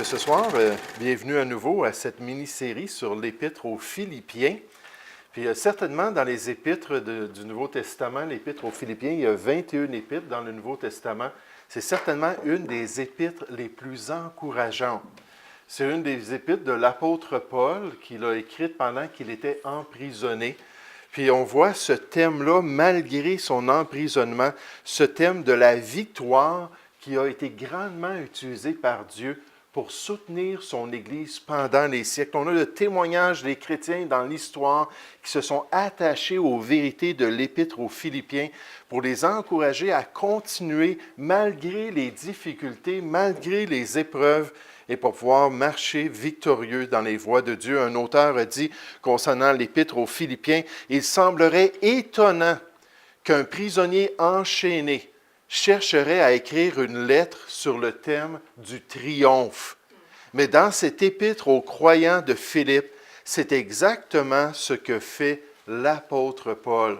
ce soir, bienvenue à nouveau à cette mini-série sur l'Épître aux Philippiens. Puis certainement dans les épîtres du Nouveau Testament, l'Épître aux Philippiens, il y a 21 épîtres dans le Nouveau Testament. C'est certainement une des épîtres les plus encourageantes. C'est une des épîtres de l'apôtre Paul qu'il a écrite pendant qu'il était emprisonné. Puis on voit ce thème-là, malgré son emprisonnement, ce thème de la victoire qui a été grandement utilisé par Dieu pour soutenir son Église pendant les siècles. On a le témoignage des chrétiens dans l'histoire qui se sont attachés aux vérités de l'Épître aux Philippiens pour les encourager à continuer malgré les difficultés, malgré les épreuves, et pour pouvoir marcher victorieux dans les voies de Dieu. Un auteur a dit concernant l'Épître aux Philippiens, « Il semblerait étonnant qu'un prisonnier enchaîné chercherait à écrire une lettre sur le thème du triomphe. Mais dans cette épître aux croyants de Philippe, c'est exactement ce que fait l'apôtre Paul. »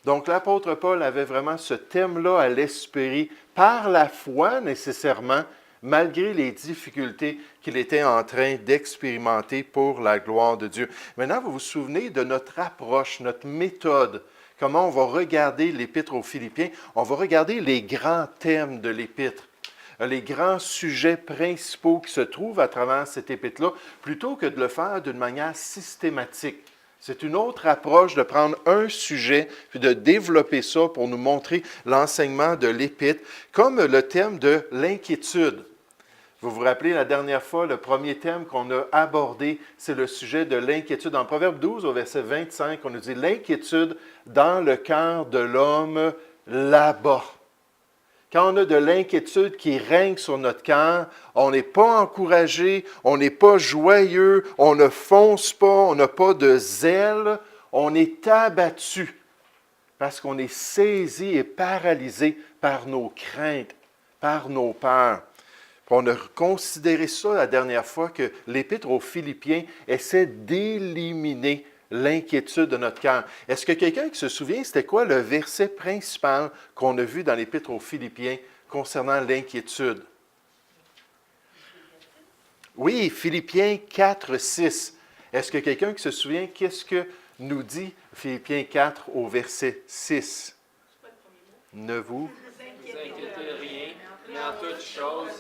Donc l'apôtre Paul avait vraiment ce thème-là à l'esprit, par la foi nécessairement, malgré les difficultés qu'il était en train d'expérimenter pour la gloire de Dieu. Maintenant, vous vous souvenez de notre approche, notre méthode, comment on va regarder l'Épître aux Philippiens. On va regarder les grands thèmes de l'Épître, les grands sujets principaux qui se trouvent à travers cette Épître-là, plutôt que de le faire d'une manière systématique. C'est une autre approche de prendre un sujet puis de développer ça pour nous montrer l'enseignement de l'Épître, comme le thème de l'inquiétude. Vous vous rappelez, la dernière fois, le premier thème qu'on a abordé, c'est le sujet de l'inquiétude. En Proverbe 12, au verset 25, on nous dit « L'inquiétude dans le cœur de l'homme là-bas ». Quand on a de l'inquiétude qui règne sur notre cœur, on n'est pas encouragé, on n'est pas joyeux, on ne fonce pas, on n'a pas de zèle, on est abattu parce qu'on est saisi et paralysé par nos craintes, par nos peurs. On a considéré ça la dernière fois que l'Épître aux Philippiens essaie d'éliminer l'inquiétude de notre cœur. Est-ce que quelqu'un qui se souvient, c'était quoi le verset principal qu'on a vu dans l'Épître aux Philippiens concernant l'inquiétude? Oui, Philippiens 4, 6. Est-ce que quelqu'un qui se souvient, qu'est-ce que nous dit Philippiens 4 au verset 6? Ne vous inquiétez rien, mais en toute chose,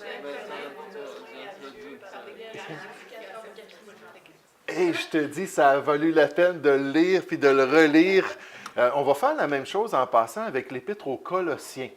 Et je te dis, ça a valu la peine de le lire puis de le relire. On va faire la même chose en passant avec l'Épître aux Colossiens.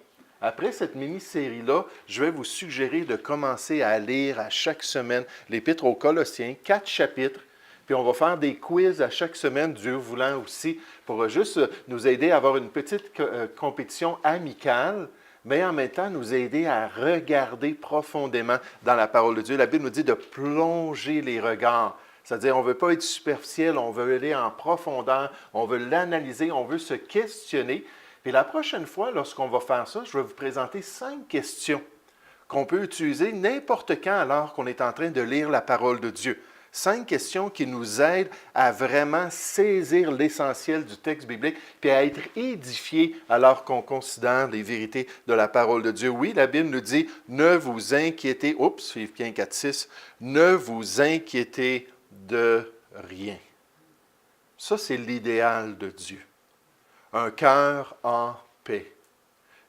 Après cette mini-série-là, je vais vous suggérer de commencer à lire à chaque semaine l'Épître aux Colossiens, 4 chapitres. Puis on va faire des quiz à chaque semaine, Dieu voulant aussi, pour juste nous aider à avoir une petite compétition amicale, mais en même temps nous aider à regarder profondément dans la parole de Dieu. La Bible nous dit de plonger les regards. C'est-à-dire, on ne veut pas être superficiel, on veut aller en profondeur, on veut l'analyser, on veut se questionner. Puis la prochaine fois, lorsqu'on va faire ça, je vais vous présenter 5 questions qu'on peut utiliser n'importe quand alors qu'on est en train de lire la parole de Dieu. 5 questions qui nous aident à vraiment saisir l'essentiel du texte biblique puis à être édifiés alors qu'on considère les vérités de la parole de Dieu. Oui, la Bible nous dit « Ne vous inquiétez », Philippiens 4, 6, « Ne vous inquiétez de rien ». Ça, c'est l'idéal de Dieu. Un cœur en paix,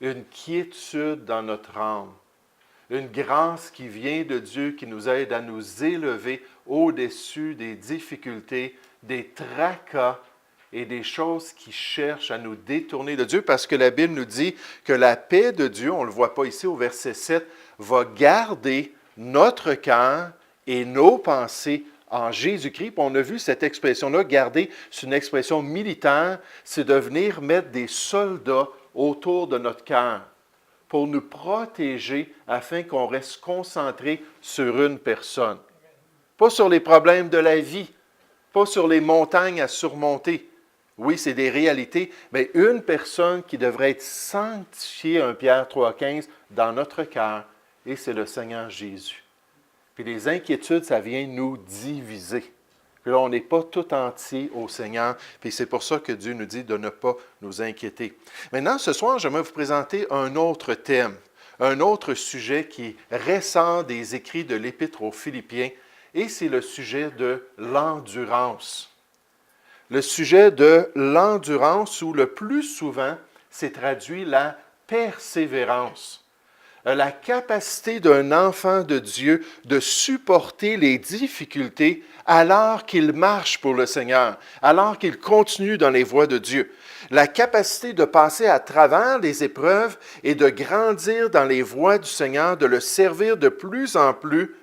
une quiétude dans notre âme, une grâce qui vient de Dieu qui nous aide à nous élever au-dessus des difficultés, des tracas et des choses qui cherchent à nous détourner de Dieu, parce que la Bible nous dit que la paix de Dieu, on ne le voit pas ici au verset 7, va garder notre cœur et nos pensées en Jésus-Christ. Puis on a vu cette expression-là, garder, c'est une expression militaire, c'est de venir mettre des soldats autour de notre cœur pour nous protéger afin qu'on reste concentré sur une personne. Pas sur les problèmes de la vie, pas sur les montagnes à surmonter. Oui, c'est des réalités, mais une personne qui devrait être sanctifiée, 1 Pierre 3,15, dans notre cœur, et c'est le Seigneur Jésus. Puis les inquiétudes, ça vient nous diviser. Puis là, on n'est pas tout entier au Seigneur, puis c'est pour ça que Dieu nous dit de ne pas nous inquiéter. Maintenant, ce soir, j'aimerais vous présenter un autre thème. un autre sujet qui ressort des écrits de l'Épître aux Philippiens, et c'est le sujet de l'endurance. Le sujet de l'endurance, où le plus souvent, c'est traduit la persévérance. La capacité d'un enfant de Dieu de supporter les difficultés alors qu'il marche pour le Seigneur, alors qu'il continue dans les voies de Dieu. La capacité de passer à travers les épreuves et de grandir dans les voies du Seigneur, de le servir de plus en plus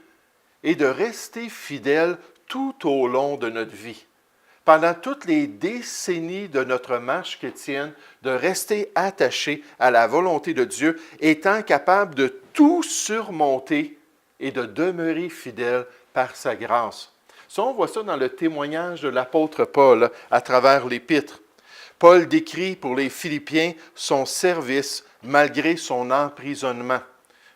et de rester fidèle tout au long de notre vie. Pendant toutes les décennies de notre marche chrétienne, de rester attaché à la volonté de Dieu, étant capable de tout surmonter et de demeurer fidèle par sa grâce. Ça, on voit ça dans le témoignage de l'apôtre Paul à travers l'Épître. Paul décrit pour les Philippiens son service malgré son emprisonnement.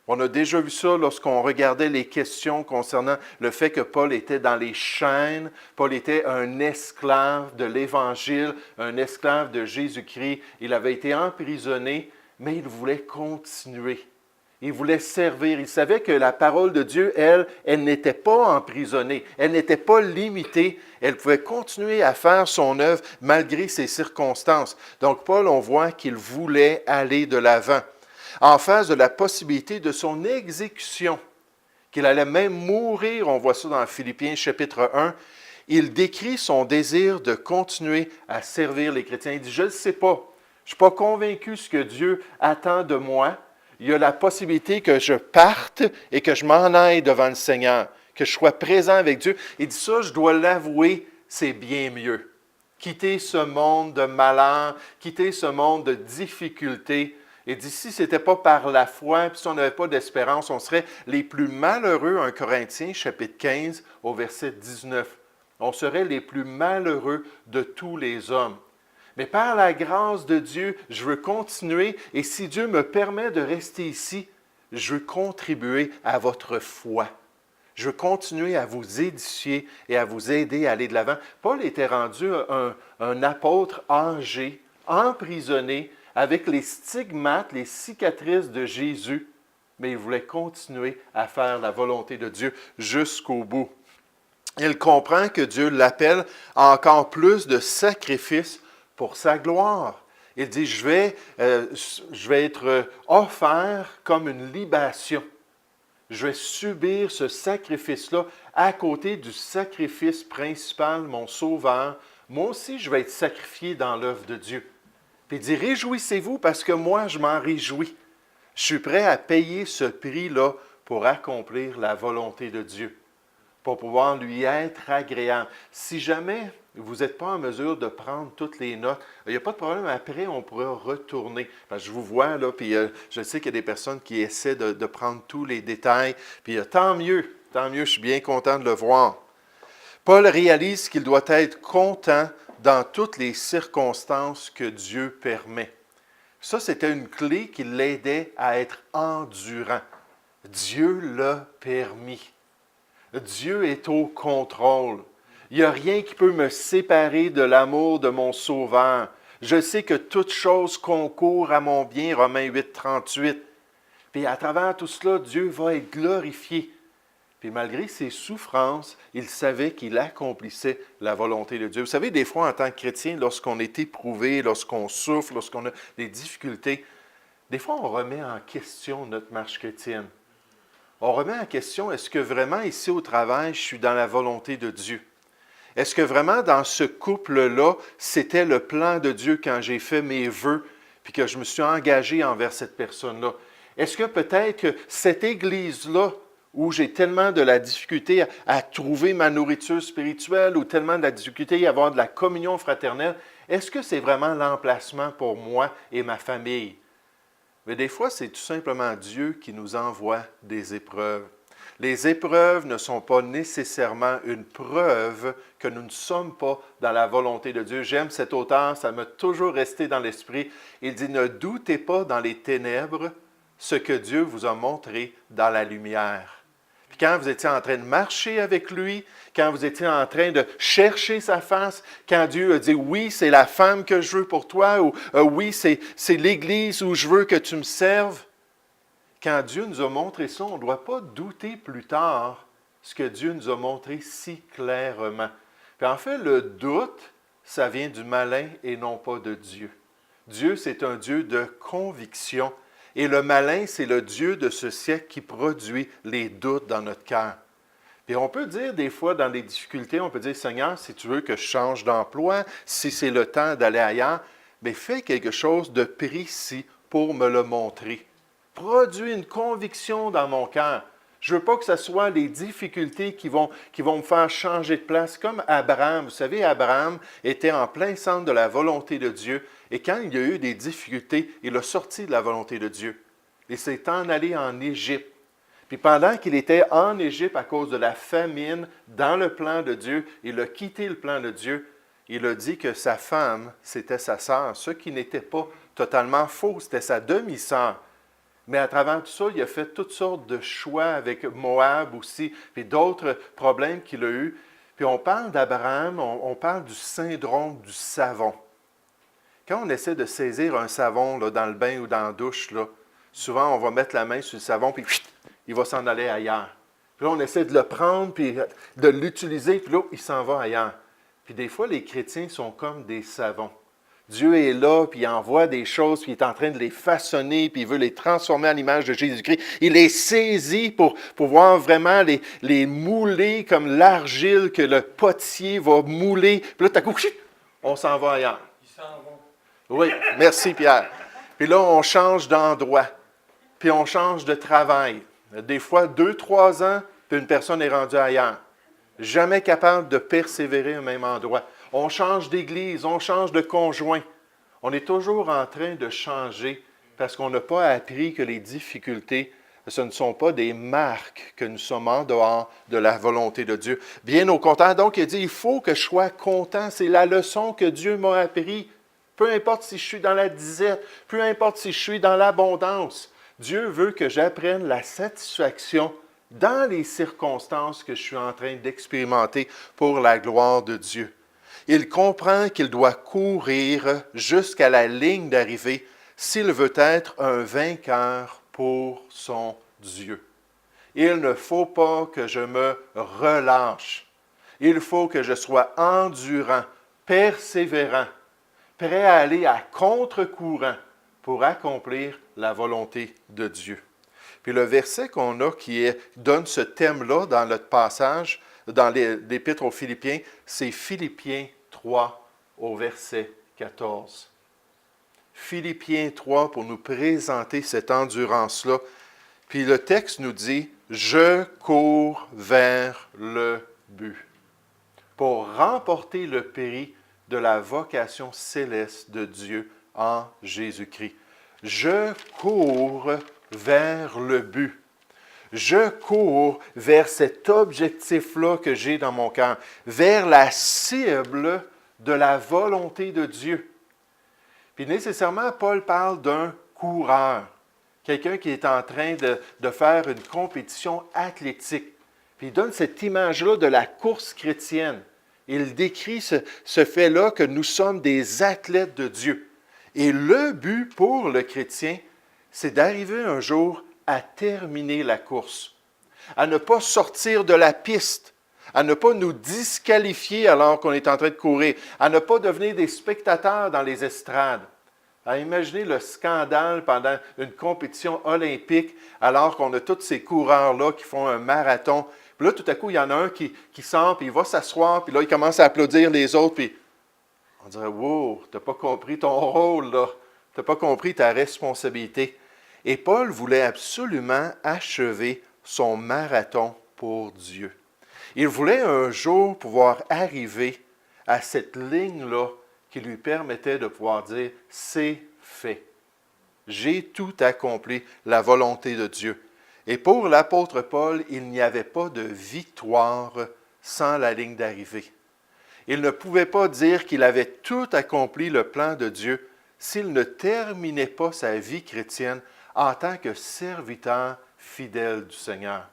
On a déjà vu ça lorsqu'on regardait les questions concernant le fait que Paul était dans les chaînes. Paul était un esclave de l'Évangile, un esclave de Jésus-Christ. Il avait été emprisonné, mais il voulait continuer. Il voulait servir. Il savait que la parole de Dieu, elle n'était pas emprisonnée. Elle n'était pas limitée. Elle pouvait continuer à faire son œuvre malgré ses circonstances. Donc Paul, on voit qu'il voulait aller de l'avant. En face de la possibilité de son exécution, qu'il allait même mourir, on voit ça dans Philippiens chapitre 1, il décrit son désir de continuer à servir les chrétiens. Il dit, je ne sais pas, je ne suis pas convaincu de ce que Dieu attend de moi. Il y a la possibilité que je parte et que je m'en aille devant le Seigneur, que je sois présent avec Dieu. Il dit ça, je dois l'avouer, c'est bien mieux. Quitter ce monde de malheur, quitter ce monde de difficultés. Il dit, si ce n'était pas par la foi, puis si on n'avait pas d'espérance, on serait les plus malheureux, 1 Corinthiens, chapitre 15, au verset 19. On serait les plus malheureux de tous les hommes. Mais par la grâce de Dieu, je veux continuer, et si Dieu me permet de rester ici, je veux contribuer à votre foi. Je veux continuer à vous édifier et à vous aider à aller de l'avant. Paul était rendu un apôtre âgé, emprisonné, avec les stigmates, les cicatrices de Jésus, mais il voulait continuer à faire la volonté de Dieu jusqu'au bout. Il comprend que Dieu l'appelle à encore plus de sacrifices pour sa gloire. Il dit, je vais être offert comme une libation. Je vais subir ce sacrifice-là à côté du sacrifice principal, mon Sauveur. Moi aussi, je vais être sacrifié dans l'œuvre de Dieu. Puis il dit, réjouissez-vous parce que moi, je m'en réjouis. Je suis prêt à payer ce prix-là pour accomplir la volonté de Dieu, pour pouvoir lui être agréable. Si jamais vous n'êtes pas en mesure de prendre toutes les notes, il n'y a pas de problème. Après, on pourra retourner. Parce que je vous vois, là, puis je sais qu'il y a des personnes qui essaient de prendre tous les détails. Puis tant mieux, je suis bien content de le voir. Paul réalise qu'il doit être content dans toutes les circonstances que Dieu permet. Ça, c'était une clé qui l'aidait à être endurant. Dieu l'a permis. Dieu est au contrôle. Il n'y a rien qui peut me séparer de l'amour de mon Sauveur. Je sais que toute chose concourt à mon bien, Romains 8, 38. Puis à travers tout cela, Dieu va être glorifié. Puis malgré ses souffrances, il savait qu'il accomplissait la volonté de Dieu. Vous savez, des fois, en tant que chrétien, lorsqu'on est éprouvé, lorsqu'on souffre, lorsqu'on a des difficultés, des fois, on remet en question notre marche chrétienne. On remet en question, est-ce que vraiment ici au travail, je suis dans la volonté de Dieu? Est-ce que vraiment dans ce couple-là, c'était le plan de Dieu quand j'ai fait mes vœux puis que je me suis engagé envers cette personne-là? Est-ce que peut-être que cette Église-là, où j'ai tellement de la difficulté à trouver ma nourriture spirituelle ou tellement de la difficulté à avoir de la communion fraternelle, est-ce que c'est vraiment l'emplacement pour moi et ma famille? Mais des fois, c'est tout simplement Dieu qui nous envoie des épreuves. Les épreuves ne sont pas nécessairement une preuve que nous ne sommes pas dans la volonté de Dieu. J'aime cet auteur, ça m'a toujours resté dans l'esprit. Il dit, ne doutez pas dans les ténèbres ce que Dieu vous a montré dans la lumière. Puis quand vous étiez en train de marcher avec lui, quand vous étiez en train de chercher sa face, quand Dieu a dit « Oui, c'est la femme que je veux pour toi » ou « Oui, c'est l'Église où je veux que tu me serves », quand Dieu nous a montré ça, on ne doit pas douter plus tard ce que Dieu nous a montré si clairement. Puis en fait, le doute, ça vient du malin et non pas de Dieu. Dieu, c'est un Dieu de conviction. Et le malin, c'est le Dieu de ce siècle qui produit les doutes dans notre cœur. Et on peut dire des fois dans des difficultés, on peut dire, Seigneur, si tu veux que je change d'emploi, si c'est le temps d'aller ailleurs, bien fais quelque chose de précis pour me le montrer. Produis une conviction dans mon cœur. Je ne veux pas que ce soit les difficultés qui vont me faire changer de place. Comme Abraham, vous savez, Abraham était en plein centre de la volonté de Dieu. Et quand il y a eu des difficultés, il a sorti de la volonté de Dieu. Il s'est en allé en Égypte. Puis pendant qu'il était en Égypte à cause de la famine, dans le plan de Dieu, il a quitté le plan de Dieu. Il a dit que sa femme, c'était sa sœur, ce qui n'était pas totalement faux, c'était sa demi-sœur. Mais à travers tout ça, il a fait toutes sortes de choix avec Moab aussi, puis d'autres problèmes qu'il a eus. Puis on parle d'Abraham, on parle du syndrome du savon. Quand on essaie de saisir un savon là, dans le bain ou dans la douche, là, souvent on va mettre la main sur le savon, puis il va s'en aller ailleurs. Puis là, on essaie de le prendre, puis de l'utiliser, puis là, il s'en va ailleurs. Puis des fois, les chrétiens sont comme des savons. Dieu est là, puis il envoie des choses, puis il est en train de les façonner, puis il veut les transformer à l'image de Jésus-Christ. Il les saisit pour pouvoir vraiment les mouler comme l'argile que le potier va mouler. Puis là, tout à coup, on s'en va ailleurs. Ils s'en vont. Oui, merci Pierre. Puis là, on change d'endroit, puis on change de travail. Des fois, 2-3 ans, puis une personne est rendue ailleurs. Jamais capable de persévérer au même endroit. On change d'église, on change de conjoint. On est toujours en train de changer parce qu'on n'a pas appris que les difficultés, ce ne sont pas des marques que nous sommes en dehors de la volonté de Dieu. Bien au contraire, donc, il dit, il faut que je sois content. C'est la leçon que Dieu m'a appris. Peu importe si je suis dans la disette, peu importe si je suis dans l'abondance. Dieu veut que j'apprenne la satisfaction dans les circonstances que je suis en train d'expérimenter pour la gloire de Dieu. Il comprend qu'il doit courir jusqu'à la ligne d'arrivée s'il veut être un vainqueur pour son Dieu. Il ne faut pas que je me relâche. Il faut que je sois endurant, persévérant, prêt à aller à contre-courant pour accomplir la volonté de Dieu. Puis le verset qu'on a donne ce thème-là dans notre passage, dans l'Épître aux Philippiens, c'est Philippiens 3 au verset 14. Philippiens 3 pour nous présenter cette endurance-là. Puis le texte nous dit, « Je cours vers le but pour remporter le prix de la vocation céleste de Dieu en Jésus-Christ. Je cours vers le but. Je cours vers cet objectif-là que j'ai dans mon cœur, vers la cible de la volonté de Dieu. » Puis nécessairement, Paul parle d'un coureur, quelqu'un qui est en train de faire une compétition athlétique. Puis il donne cette image-là de la course chrétienne. Il décrit ce fait-là que nous sommes des athlètes de Dieu. Et le but pour le chrétien, c'est d'arriver un jour à terminer la course, à ne pas sortir de la piste, à ne pas nous disqualifier alors qu'on est en train de courir, à ne pas devenir des spectateurs dans les estrades, à imaginer le scandale pendant une compétition olympique alors qu'on a tous ces coureurs-là qui font un marathon. Puis là, tout à coup, il y en a un qui sort, puis il va s'asseoir, puis là, il commence à applaudir les autres, puis on dirait, wow, tu n'as pas compris ton rôle, là. Tu n'as pas compris ta responsabilité. Et Paul voulait absolument achever son marathon pour Dieu. Il voulait un jour pouvoir arriver à cette ligne-là qui lui permettait de pouvoir dire, c'est fait. J'ai tout accompli, la volonté de Dieu. Et pour l'apôtre Paul, il n'y avait pas de victoire sans la ligne d'arrivée. Il ne pouvait pas dire qu'il avait tout accompli le plan de Dieu s'il ne terminait pas sa vie chrétienne en tant que serviteur fidèle du Seigneur.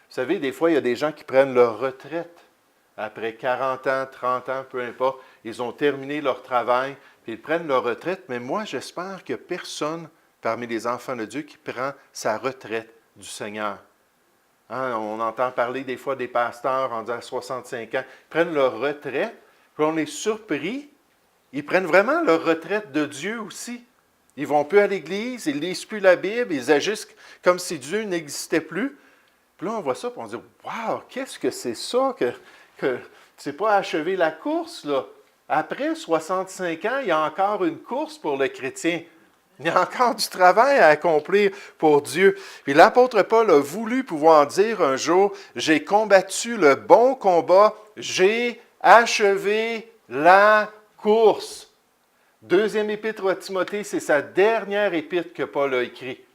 Vous savez, des fois, il y a des gens qui prennent leur retraite après 40 ans, 30 ans, peu importe. Ils ont terminé leur travail, puis ils prennent leur retraite. Mais moi, j'espère que personne parmi les enfants de Dieu qui prend sa retraite du Seigneur. Hein, on entend parler des fois des pasteurs rendus à 65 ans, ils prennent leur retraite, puis on est surpris, ils prennent vraiment leur retraite de Dieu aussi. Ils ne vont plus à l'Église, ils ne lisent plus la Bible, ils agissent comme si Dieu n'existait plus. Puis là, on voit ça, puis on se dit, « Wow, qu'est-ce que c'est ça que tu n'as pas achevé la course, là? » Après 65 ans, il y a encore une course pour le chrétien. Il y a encore du travail à accomplir pour Dieu. Puis l'apôtre Paul a voulu pouvoir dire un jour, « J'ai combattu le bon combat, j'ai achevé la course. » Deuxième épître à Timothée, c'est sa dernière épître que Paul a écrite,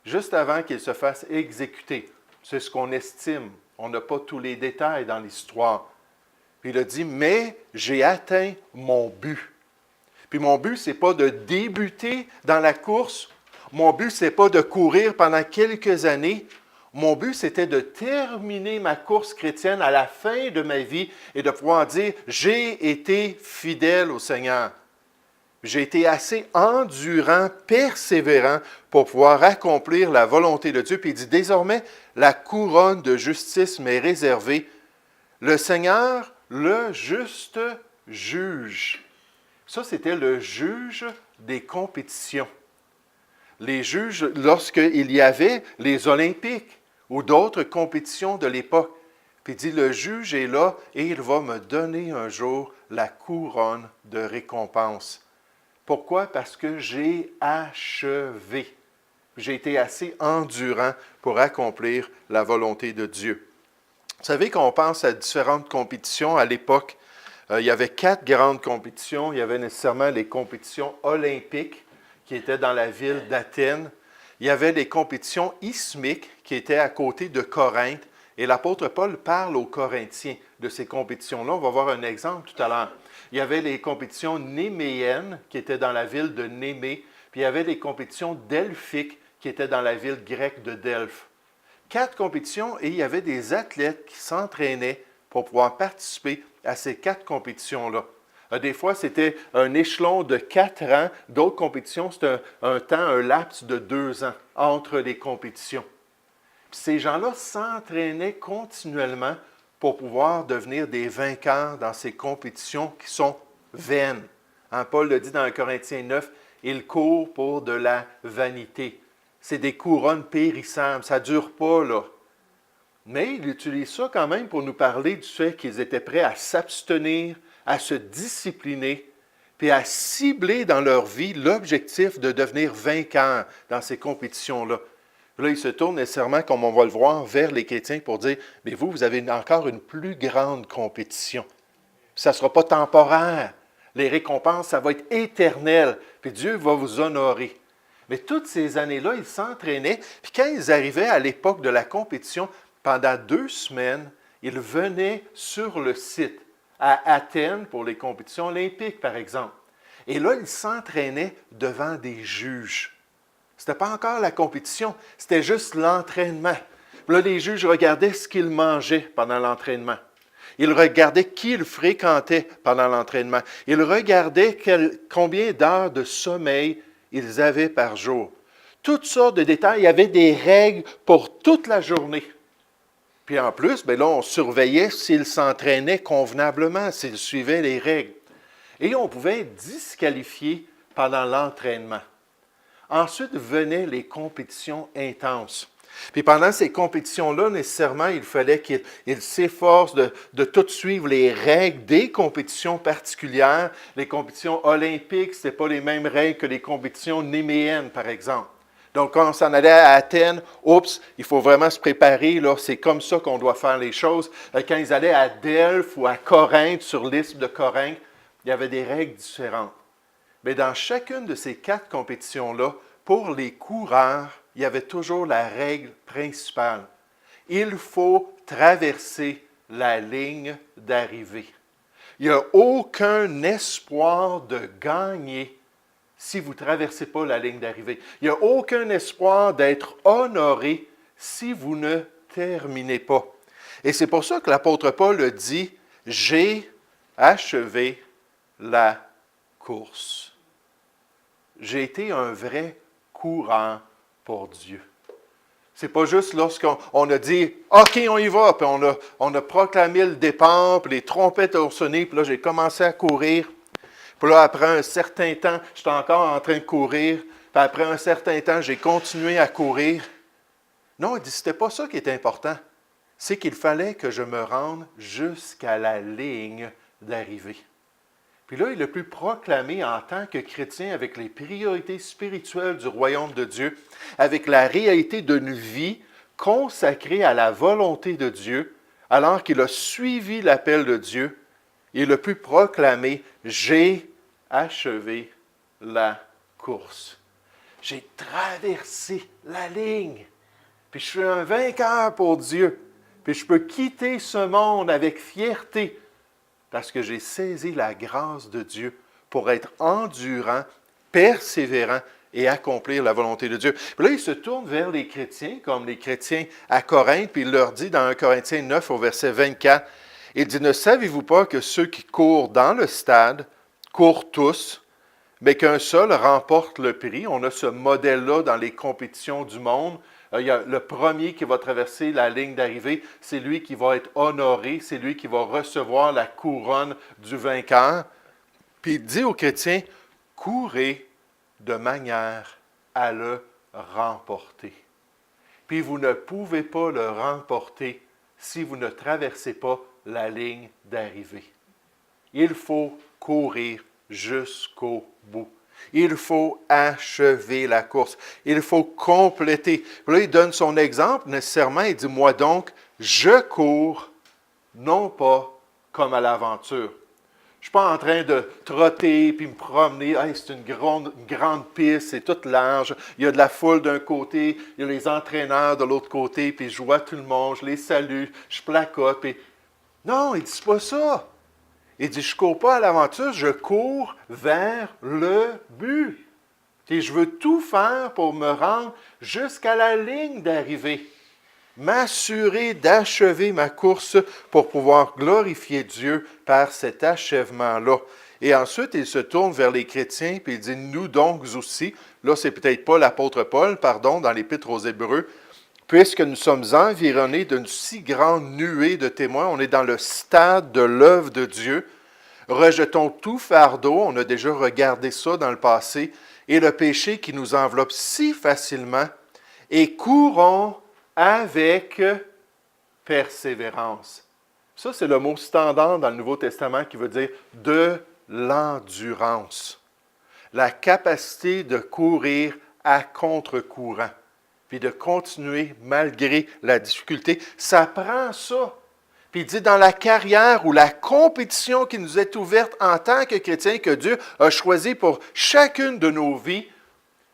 juste avant qu'il se fasse exécuter. C'est ce qu'on estime. On n'a pas tous les détails dans l'histoire. Puis il a dit, « Mais j'ai atteint mon but. » Puis mon but, ce n'est pas de débuter dans la course. Mon but, ce n'est pas de courir pendant quelques années. Mon but, c'était de terminer ma course chrétienne à la fin de ma vie et de pouvoir dire, « J'ai été fidèle au Seigneur. » J'ai été assez endurant, persévérant pour pouvoir accomplir la volonté de Dieu. Puis il dit, « Désormais, la couronne de justice m'est réservée. Le Seigneur, le juste juge. » Ça, c'était le juge des compétitions. Les juges, lorsqu'il y avait les Olympiques ou d'autres compétitions de l'époque. Puis il dit, le juge est là et il va me donner un jour la couronne de récompense. Pourquoi? Parce que j'ai achevé. J'ai été assez endurant pour accomplir la volonté de Dieu. Vous savez qu'on pense à différentes compétitions à l'époque. Il y avait 4 grandes compétitions. Il y avait nécessairement les compétitions olympiques qui étaient dans la ville d'Athènes. Il y avait les compétitions isthmiques qui étaient à côté de Corinthe. Et l'apôtre Paul parle aux Corinthiens de ces compétitions-là. On va voir un exemple tout à l'heure. Il y avait les compétitions néméennes qui étaient dans la ville de Némée. Puis il y avait les compétitions delphiques qui étaient dans la ville grecque de Delphes. 4 compétitions et il y avait des athlètes qui s'entraînaient pour pouvoir participer à ces 4 compétitions-là. Des fois, c'était un échelon de 4 ans. D'autres compétitions, c'était un laps de 2 ans entre les compétitions. Puis ces gens-là s'entraînaient continuellement pour pouvoir devenir des vainqueurs dans ces compétitions qui sont vaines. Hein, Paul le dit dans 1 Corinthiens 9, « Ils courent pour de la vanité. » C'est des couronnes périssables, ça ne dure pas, là. Mais il utilise ça quand même pour nous parler du fait qu'ils étaient prêts à s'abstenir, à se discipliner, puis à cibler dans leur vie l'objectif de devenir vainqueurs dans ces compétitions-là. Là, il se tourne nécessairement, comme on va le voir, vers les chrétiens pour dire, « Mais vous avez encore une plus grande compétition. Ça ne sera pas temporaire. Les récompenses, ça va être éternel. Puis Dieu va vous honorer. » Mais toutes ces années-là, ils s'entraînaient. Puis quand ils arrivaient à l'époque de la compétition, pendant 2 semaines, ils venaient sur le site, à Athènes, pour les compétitions olympiques, par exemple. Et là, ils s'entraînaient devant des juges. Ce n'était pas encore la compétition, c'était juste l'entraînement. Là, les juges regardaient ce qu'ils mangeaient pendant l'entraînement. Ils regardaient qui ils fréquentaient pendant l'entraînement. Ils regardaient combien d'heures de sommeil ils avaient par jour. Toutes sortes de détails. Il y avait des règles pour toute la journée. Puis en plus, bien là, on surveillait s'ils s'entraînaient convenablement, s'ils suivaient les règles. Et on pouvait être disqualifié pendant l'entraînement. Ensuite venaient les compétitions intenses. Puis pendant ces compétitions-là, nécessairement, il fallait qu'ils s'efforcent de tout suivre les règles des compétitions particulières. Les compétitions olympiques, ce n'étaient pas les mêmes règles que les compétitions néméennes, par exemple. Donc, quand on s'en allait à Athènes, il faut vraiment se préparer, là, c'est comme ça qu'on doit faire les choses. Quand ils allaient à Delphes ou à Corinthe, sur l'isthme de Corinthe, il y avait des règles différentes. Mais dans chacune de ces 4 compétitions-là, pour les coureurs, il y avait toujours la règle principale. Il faut traverser la ligne d'arrivée. Il n'y a aucun espoir de gagner si vous ne traversez pas la ligne d'arrivée. Il n'y a aucun espoir d'être honoré si vous ne terminez pas. Et c'est pour ça que l'apôtre Paul dit, « J'ai achevé la course. » J'ai été un vrai courant pour Dieu. C'est pas juste lorsqu'on a dit « OK, on y va », puis on a proclamé le départ, puis les trompettes ont sonné, puis là, j'ai commencé à courir. Puis là, après un certain temps, j'étais encore en train de courir, puis après un certain temps, j'ai continué à courir. Non, il dit, c'était pas ça qui était important. C'est qu'il fallait que je me rende jusqu'à la ligne d'arrivée. Puis là, il a pu proclamer en tant que chrétien avec les priorités spirituelles du royaume de Dieu, avec la réalité d'une vie consacrée à la volonté de Dieu, alors qu'il a suivi l'appel de Dieu, il a pu proclamer « J'ai achevé la course. J'ai traversé la ligne. Puis je suis un vainqueur pour Dieu. Puis je peux quitter ce monde avec fierté parce que j'ai saisi la grâce de Dieu pour être endurant, persévérant et accomplir la volonté de Dieu. Puis là, il se tourne vers les chrétiens, comme les chrétiens à Corinthe, puis il leur dit dans 1 Corinthiens 9 au verset 24, il dit « Ne savez-vous pas que ceux qui courent dans le stade courent tous, mais qu'un seul remporte le prix? » On a ce modèle-là dans les compétitions du monde. Il y a le premier qui va traverser la ligne d'arrivée, c'est lui qui va être honoré, c'est lui qui va recevoir la couronne du vainqueur. Puis il dit aux chrétiens, courez de manière à le remporter. Puis vous ne pouvez pas le remporter si vous ne traversez pas la ligne d'arrivée. Il faut courir jusqu'au bout. Il faut achever la course. Il faut compléter. Puis là, il donne son exemple nécessairement. Il dit, moi donc, je cours, non pas comme à l'aventure. Je ne suis pas en train de trotter puis me promener. Hey, c'est une grande piste, c'est toute large. Il y a de la foule d'un côté, il y a les entraîneurs de l'autre côté, puis je vois tout le monde, je les salue, je placote. Puis... Non, il ne dit pas ça. Il dit, je ne cours pas à l'aventure, je cours vers le but. Et je veux tout faire pour me rendre jusqu'à la ligne d'arrivée. M'assurer d'achever ma course pour pouvoir glorifier Dieu par cet achèvement-là. Et ensuite, il se tourne vers les chrétiens, puis il dit, nous donc aussi, là, c'est peut-être pas l'apôtre Paul, pardon, dans l'Épître aux Hébreux, puisque nous sommes environnés d'une si grande nuée de témoins, on est dans le stade de l'œuvre de Dieu. Rejetons tout fardeau, on a déjà regardé ça dans le passé, et le péché qui nous enveloppe si facilement, et courons avec persévérance. Ça, c'est le mot standard dans le Nouveau Testament qui veut dire de l'endurance. La capacité de courir à contre-courant, puis de continuer malgré la difficulté. Ça prend ça. Puis il dit, dans la carrière ou la compétition qui nous est ouverte en tant que chrétiens, que Dieu a choisi pour chacune de nos vies,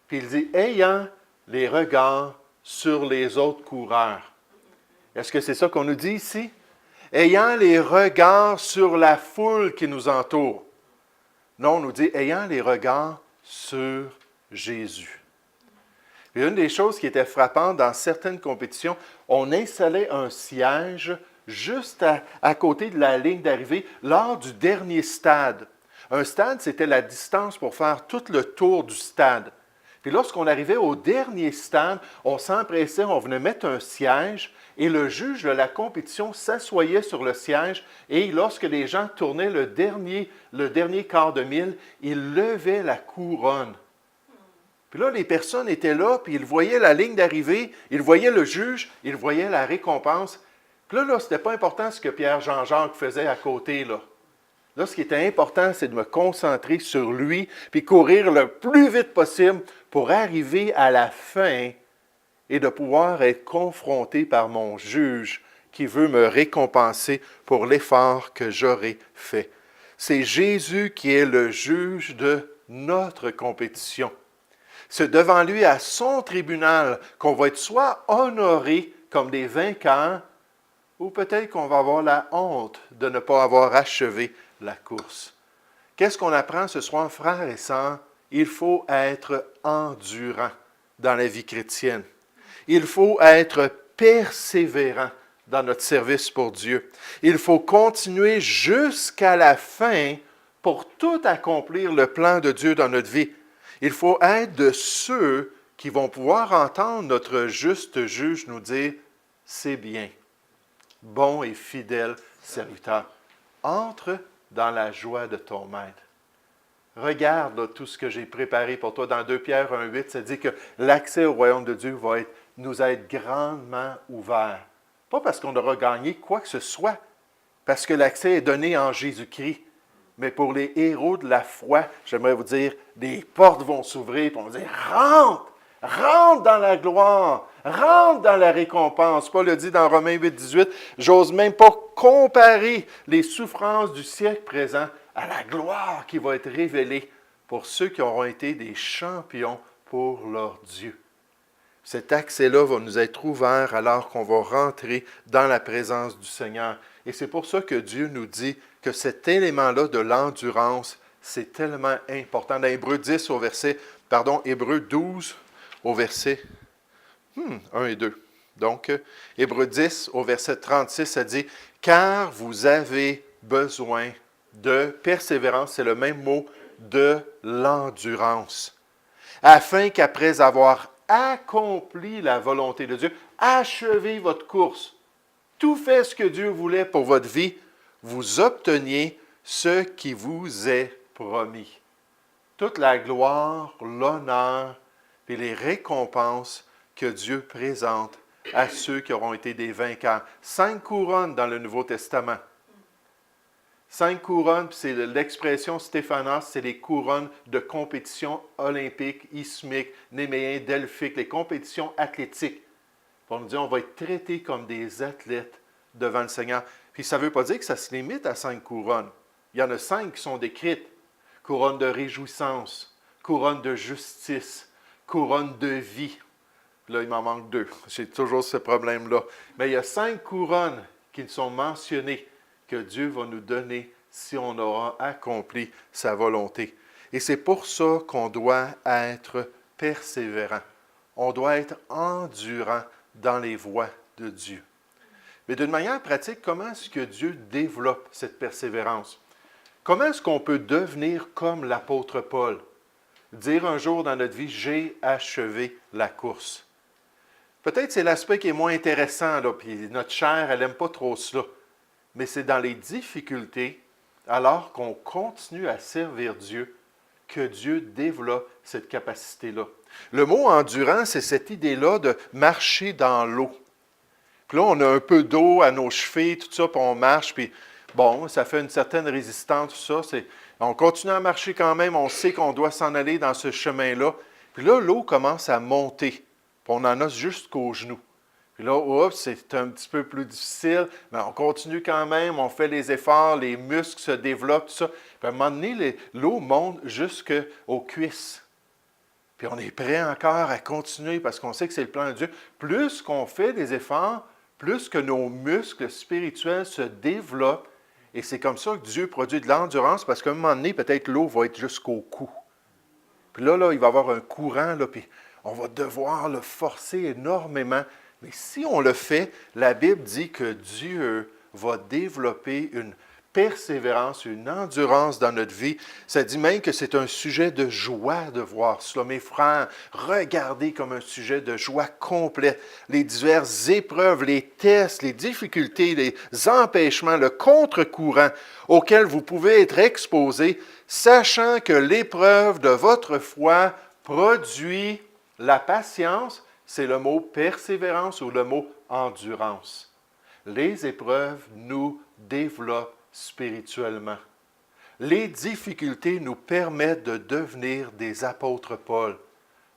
puis il dit, ayant les regards sur les autres coureurs. Est-ce que c'est ça qu'on nous dit ici? Ayant les regards sur la foule qui nous entoure. Non, on nous dit, ayant les regards sur Jésus. Et une des choses qui était frappante dans certaines compétitions, on installait un siège juste à côté de la ligne d'arrivée lors du dernier stade. Un stade, c'était la distance pour faire tout le tour du stade. Puis lorsqu'on arrivait au dernier stade, on s'empressait, on venait mettre un siège et le juge de la compétition s'assoyait sur le siège et lorsque les gens tournaient le dernier quart de mille, il levait la couronne. Puis là, les personnes étaient là, puis ils voyaient la ligne d'arrivée, ils voyaient le juge, ils voyaient la récompense. Puis là, ce n'était pas important ce que Pierre Jean-Jacques faisait à côté, là. Là, ce qui était important, c'est de me concentrer sur lui, puis courir le plus vite possible pour arriver à la fin et de pouvoir être confronté par mon juge qui veut me récompenser pour l'effort que j'aurai fait. C'est Jésus qui est le juge de notre compétition. C'est devant lui, à son tribunal, qu'on va être soit honoré comme des vainqueurs, ou peut-être qu'on va avoir la honte de ne pas avoir achevé la course. Qu'est-ce qu'on apprend ce soir, frères et sœurs? Il faut être endurant dans la vie chrétienne. Il faut être persévérant dans notre service pour Dieu. Il faut continuer jusqu'à la fin pour tout accomplir le plan de Dieu dans notre vie. Il faut être de ceux qui vont pouvoir entendre notre juste juge nous dire, c'est bien, bon et fidèle serviteur, entre dans la joie de ton maître. Regarde là, tout ce que j'ai préparé pour toi. Dans 2 Pierre 1,8, ça dit que l'accès au royaume de Dieu va nous être grandement ouvert. Pas parce qu'on aura gagné quoi que ce soit, parce que l'accès est donné en Jésus-Christ. Mais pour les héros de la foi, j'aimerais vous dire, des portes vont s'ouvrir, et on va dire, rentre! Rentre dans la gloire, rentre dans la récompense. Paul le dit dans Romains 8, 18, j'ose même pas comparer les souffrances du siècle présent à la gloire qui va être révélée pour ceux qui auront été des champions pour leur Dieu. Cet accès-là va nous être ouvert alors qu'on va rentrer dans la présence du Seigneur. Et c'est pour ça que Dieu nous dit que cet élément-là de l'endurance, c'est tellement important. Dans Hébreux 12, au verset 1 et 2. Donc, Hébreux 10, au verset 36, ça dit « Car vous avez besoin de persévérance », c'est le même mot, de l'endurance, afin qu'après avoir accompli la volonté de Dieu, achevez votre course, tout fait ce que Dieu voulait pour votre vie, vous obteniez ce qui vous est promis. Toute la gloire, l'honneur et les récompenses que Dieu présente à ceux qui auront été des vainqueurs. 5 couronnes dans le Nouveau Testament. 5 couronnes, puis c'est l'expression Stéphanos, c'est les couronnes de compétition olympique, ismique, néméen, delphique, les compétitions athlétiques. On nous dit on va être traités comme des athlètes devant le Seigneur. Puis ça ne veut pas dire que ça se limite à 5 couronnes. Il y en a 5 qui sont décrites. Couronne de réjouissance, couronne de justice, couronne de vie. Là, il m'en manque 2. J'ai toujours ce problème-là. Mais il y a 5 couronnes qui sont mentionnées que Dieu va nous donner si on aura accompli sa volonté. Et c'est pour ça qu'on doit être persévérant. On doit être endurant dans les voies de Dieu. Mais d'une manière pratique, comment est-ce que Dieu développe cette persévérance? Comment est-ce qu'on peut devenir comme l'apôtre Paul? Dire un jour dans notre vie, j'ai achevé la course. Peut-être c'est l'aspect qui est moins intéressant, là, puis notre chair, elle n'aime pas trop cela. Mais c'est dans les difficultés, alors qu'on continue à servir Dieu, que Dieu développe cette capacité-là. Le mot endurant, c'est cette idée-là de marcher dans l'eau. Puis là, on a un peu d'eau à nos chevilles, tout ça, puis on marche, puis bon, ça fait une certaine résistance, tout ça. On continue à marcher quand même, on sait qu'on doit s'en aller dans ce chemin-là. Puis là, l'eau commence à monter, puis on en a jusqu'aux genoux. Puis là, oups, c'est un petit peu plus difficile, mais on continue quand même, on fait les efforts, les muscles se développent, tout ça. Puis à un moment donné, l'eau monte jusqu'aux cuisses. Puis on est prêt encore à continuer parce qu'on sait que c'est le plan de Dieu. Plus qu'on fait des efforts, plus que nos muscles spirituels se développent. Et c'est comme ça que Dieu produit de l'endurance parce qu'à un moment donné, peut-être l'eau va être jusqu'au cou. Puis là, il va y avoir un courant, là, puis on va devoir le forcer énormément. Mais si on le fait, la Bible dit que Dieu va développer une persévérance, une endurance dans notre vie. Ça dit même que c'est un sujet de joie de voir cela. Mes frères, regardez comme un sujet de joie complète. Les diverses épreuves, les tests, les difficultés, les empêchements, le contre-courant auquel vous pouvez être exposés, sachant que l'épreuve de votre foi produit la patience. C'est le mot persévérance ou le mot endurance. Les épreuves nous développent spirituellement. Les difficultés nous permettent de devenir des apôtres Paul,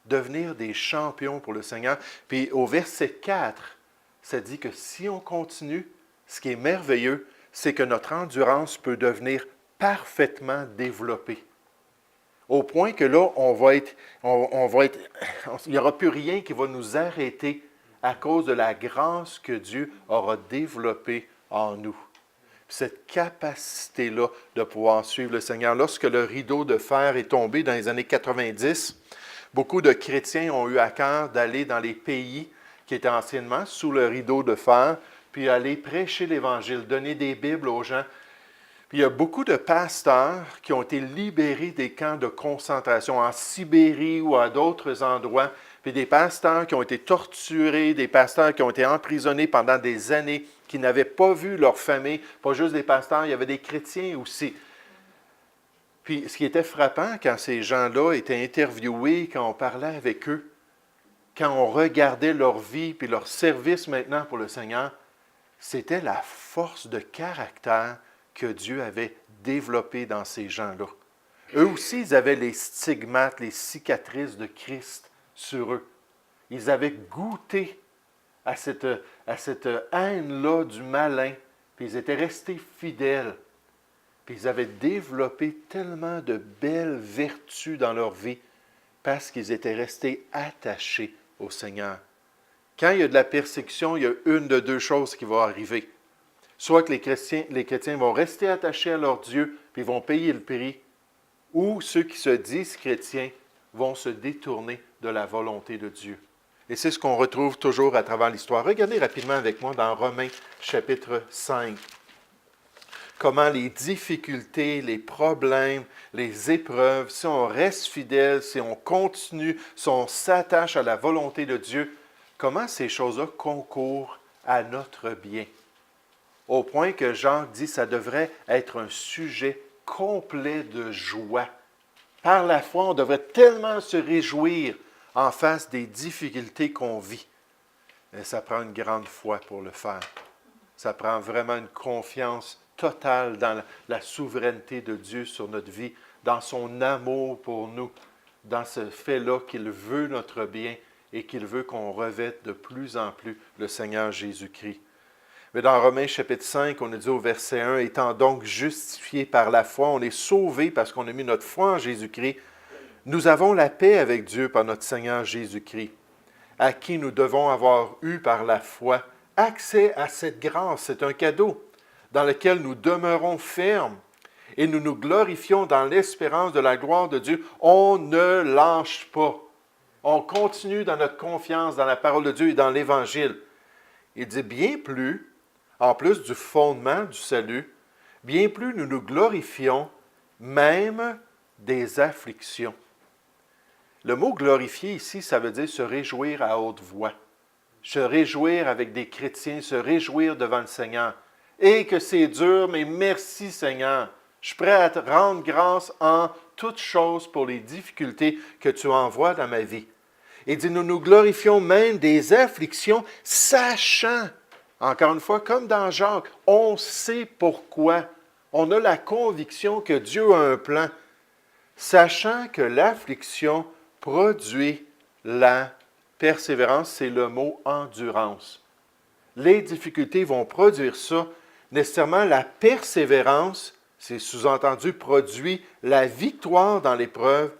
devenir des champions pour le Seigneur. Puis au verset 4, ça dit que si on continue, ce qui est merveilleux, c'est que notre endurance peut devenir parfaitement développée. Au point que là, il n'y aura plus rien qui va nous arrêter à cause de la grâce que Dieu aura développée en nous. Cette capacité-là de pouvoir suivre le Seigneur. Lorsque le rideau de fer est tombé dans les années 90, beaucoup de chrétiens ont eu à cœur d'aller dans les pays qui étaient anciennement sous le rideau de fer, puis aller prêcher l'Évangile, donner des Bibles aux gens. Puis il y a beaucoup de pasteurs qui ont été libérés des camps de concentration en Sibérie ou à d'autres endroits puis des pasteurs qui ont été torturés, des pasteurs qui ont été emprisonnés pendant des années, qui n'avaient pas vu leur famille, pas juste des pasteurs, il y avait des chrétiens aussi. Puis ce qui était frappant quand ces gens-là étaient interviewés, quand on parlait avec eux, quand on regardait leur vie puis leur service maintenant pour le Seigneur, c'était la force de caractère que Dieu avait développée dans ces gens-là. Eux aussi, ils avaient les stigmates, les cicatrices de Christ sur eux. Ils avaient goûté à cette haine-là du malin, puis ils étaient restés fidèles. Puis ils avaient développé tellement de belles vertus dans leur vie parce qu'ils étaient restés attachés au Seigneur. Quand il y a de la persécution, il y a une de deux choses qui vont arriver. Soit que les chrétiens vont rester attachés à leur Dieu, puis ils vont payer le prix, ou ceux qui se disent chrétiens vont se détourner de la volonté de Dieu. Et c'est ce qu'on retrouve toujours à travers l'histoire. Regardez rapidement avec moi dans Romains chapitre 5. Comment les difficultés, les problèmes, les épreuves, si on reste fidèle, si on continue, si on s'attache à la volonté de Dieu, comment ces choses-là concourent à notre bien. Au point que Jacques dit que ça devrait être un sujet complet de joie. Par la foi, on devrait tellement se réjouir en face des difficultés qu'on vit. Mais ça prend une grande foi pour le faire. Ça prend vraiment une confiance totale dans la souveraineté de Dieu sur notre vie, dans son amour pour nous, dans ce fait-là qu'il veut notre bien et qu'il veut qu'on revête de plus en plus le Seigneur Jésus-Christ. Mais dans Romains chapitre 5, on a dit au verset 1, « Étant donc justifiés par la foi, on est sauvés parce qu'on a mis notre foi en Jésus-Christ. Nous avons la paix avec Dieu par notre Seigneur Jésus-Christ, à qui nous devons avoir eu par la foi accès à cette grâce. C'est un cadeau dans lequel nous demeurons fermes et nous nous glorifions dans l'espérance de la gloire de Dieu. On ne lâche pas. On continue dans notre confiance dans la parole de Dieu et dans l'Évangile. Il dit bien plus, en plus du fondement du salut, bien plus nous nous glorifions même des afflictions. Le mot glorifier ici, ça veut dire se réjouir à haute voix. Se réjouir avec des chrétiens, se réjouir devant le Seigneur. Et que c'est dur, mais merci Seigneur. Je suis prêt à te rendre grâce en toutes choses pour les difficultés que tu envoies dans ma vie. Il dit, nous nous glorifions même des afflictions, sachant, encore une fois, comme dans Jacques, on sait pourquoi. On a la conviction que Dieu a un plan, sachant que l'affliction produit la persévérance, c'est le mot endurance. Les difficultés vont produire ça. Nécessairement, la persévérance, c'est sous-entendu, produit la victoire dans l'épreuve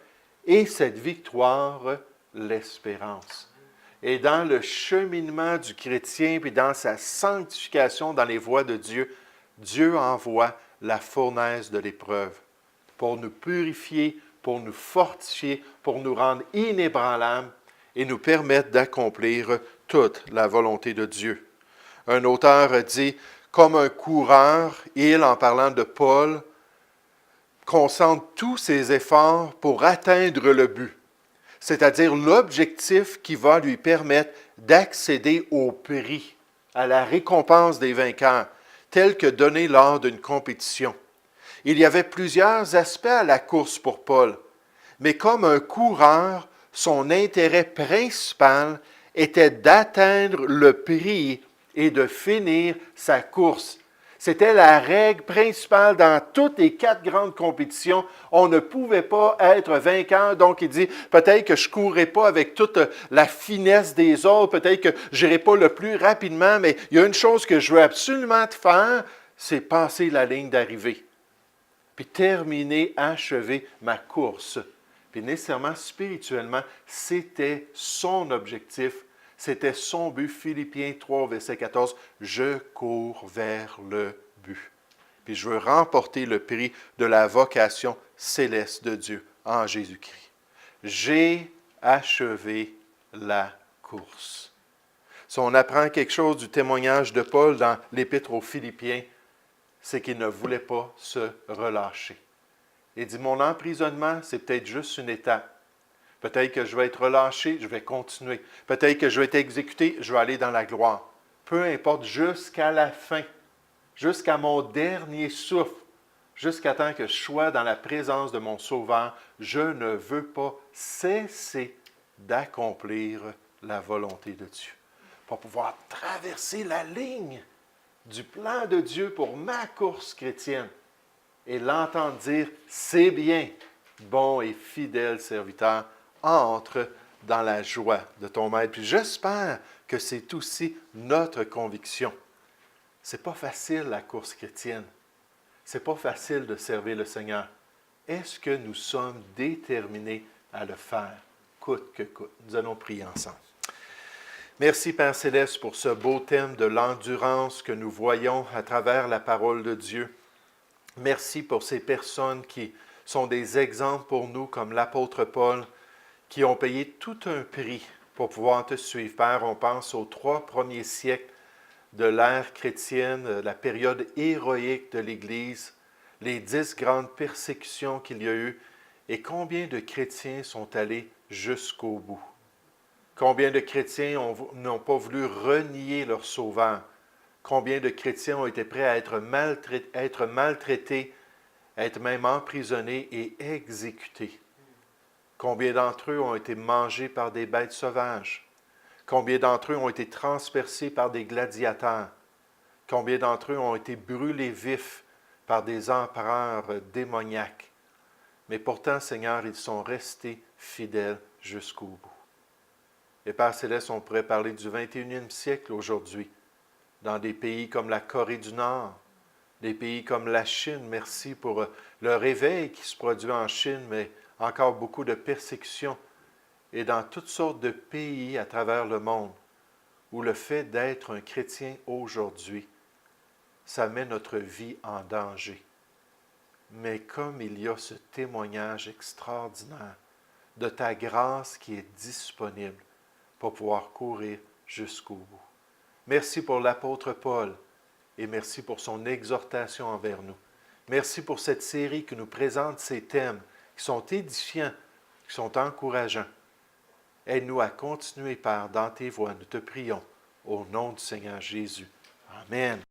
et cette victoire, l'espérance. Et dans le cheminement du chrétien, puis dans sa sanctification dans les voies de Dieu, Dieu envoie la fournaise de l'épreuve pour nous purifier, pour nous fortifier, pour nous rendre inébranlables et nous permettre d'accomplir toute la volonté de Dieu. Un auteur dit, comme un coureur, il, en parlant de Paul, concentre tous ses efforts pour atteindre le but, c'est-à-dire l'objectif qui va lui permettre d'accéder au prix, à la récompense des vainqueurs, tel que donné lors d'une compétition. Il y avait plusieurs aspects à la course pour Paul, mais comme un coureur, son intérêt principal était d'atteindre le prix et de finir sa course. C'était la règle principale dans toutes les 4 grandes compétitions. On ne pouvait pas être vainqueur. Donc, il dit, peut-être que je ne courrai pas avec toute la finesse des autres, peut-être que je n'irai pas le plus rapidement, mais il y a une chose que je veux absolument faire, c'est passer la ligne d'arrivée. Puis terminer, achever ma course. Puis nécessairement, spirituellement, c'était son objectif. C'était son but, Philippiens 3, verset 14, « Je cours vers le but. » Puis je veux remporter le prix de la vocation céleste de Dieu en Jésus-Christ. J'ai achevé la course. Si on apprend quelque chose du témoignage de Paul dans l'Épître aux Philippiens, c'est qu'il ne voulait pas se relâcher. Il dit, mon emprisonnement, c'est peut-être juste une étape. Peut-être que je vais être relâché, je vais continuer. Peut-être que je vais être exécuté, je vais aller dans la gloire. Peu importe, jusqu'à la fin, jusqu'à mon dernier souffle, jusqu'à temps que je sois dans la présence de mon Sauveur, je ne veux pas cesser d'accomplir la volonté de Dieu. Pour pouvoir traverser la ligne du plan de Dieu pour ma course chrétienne et l'entendre dire, c'est bien, bon et fidèle serviteur, entre dans la joie de ton maître. Puis j'espère que c'est aussi notre conviction. C'est pas facile la course chrétienne. C'est pas facile de servir le Seigneur. Est-ce que nous sommes déterminés à le faire, coûte que coûte? Nous allons prier ensemble. Merci Père Céleste pour ce beau thème de l'endurance que nous voyons à travers la parole de Dieu. Merci pour ces personnes qui sont des exemples pour nous, comme l'apôtre Paul, qui ont payé tout un prix pour pouvoir te suivre. Père, on pense aux 3 premiers siècles de l'ère chrétienne, la période héroïque de l'Église, les 10 grandes persécutions qu'il y a eu, et combien de chrétiens sont allés jusqu'au bout. Combien de chrétiens n'ont pas voulu renier leur Sauveur. Combien de chrétiens ont été prêts à être maltraités, à être même emprisonnés et exécutés. Combien d'entre eux ont été mangés par des bêtes sauvages. Combien d'entre eux ont été transpercés par des gladiateurs. Combien d'entre eux ont été brûlés vifs par des empereurs démoniaques. Mais pourtant, Seigneur, ils sont restés fidèles jusqu'au bout. Et Père Céleste, on pourrait parler du 21e siècle aujourd'hui, dans des pays comme la Corée du Nord, des pays comme la Chine. Merci pour le réveil qui se produit en Chine, mais encore beaucoup de persécutions, et dans toutes sortes de pays à travers le monde, où le fait d'être un chrétien aujourd'hui, ça met notre vie en danger. Mais comme il y a ce témoignage extraordinaire de ta grâce qui est disponible pour pouvoir courir jusqu'au bout. Merci pour l'apôtre Paul et merci pour son exhortation envers nous. Merci pour cette série qui nous présente ces thèmes qui sont édifiants, qui sont encourageants. Aide-nous à continuer, Père, dans tes voies. Nous te prions au nom du Seigneur Jésus. Amen.